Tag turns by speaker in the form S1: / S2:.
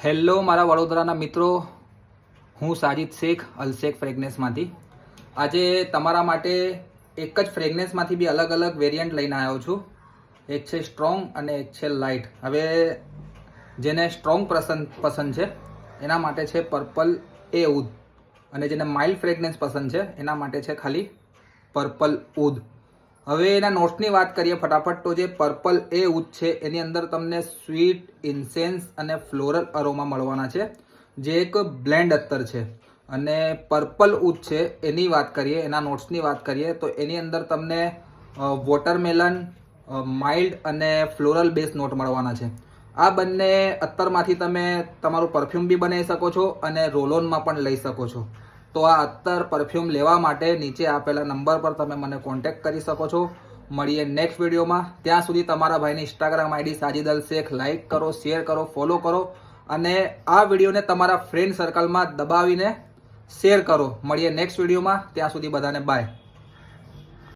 S1: Hello મારા વડોદરાના મિત્રો, હું સાજિદ શેખ અલશેખ ફ્રેગ્રન્સમાંથી આજે તમારા માટે એક જ ફ્રેગ્રન્સમાંથી બી અલગ અલગ વેરિયન્ટ લઈને આવ્યો છું. એક છે સ્ટ્રોંગ અને એક છે લાઇટ. હવે જેને સ્ટ્રોંગ પસંદ છે એના માટે છે પર્પલ એ ઉદ, અને જેને માઇલ્ડ ફ્રેગ્રન્સ પસંદ છે એના માટે છે ખાલી પર્પલ ઉદ. હવે એના નોટ્સની વાત કરીએ ફટાફટ. તો જે પર્પલ એ ઉદ છે એની અંદર તમને સ્વીટ, ઇન્સેન્સ અને ફ્લોરલ અરોમા મળવાના છે, જે એક બ્લેન્ડ અત્તર છે. અને પર્પલ ઉદ છે એની વાત કરીએ, એના નોટ્સની વાત કરીએ તો એની અંદર તમને વોટરમેલન, માઇલ્ડ અને ફ્લોરલ બેઝ નોટ મળવાના છે. આ બંને અત્તરમાંથી તમે તમારું પરફ્યુમ બી બનાવી શકો છો અને રોલોનમાં પણ લઈ શકો છો. તો આ અત્તર પરફ્યુમ લેવા માટે નીચે આપેલા નંબર પર તમે મને કોન્ટેક્ટ કરી શકો છો. મળીએ નેક્સ્ટ વિડીયોમાં. ત્યાં સુધી તમારા ભાઈની ઇન્સ્ટાગ્રામ આઈડી સાજિદ અલશેખ લાઇક કરો, શેર કરો, ફોલો કરો અને આ વિડીયોને તમારા ફ્રેન્ડ સર્કલમાં દબાવીને શેર કરો. મળીએ નેક્સ્ટ વિડીયોમાં. ત્યાં સુધી બધાને બાય.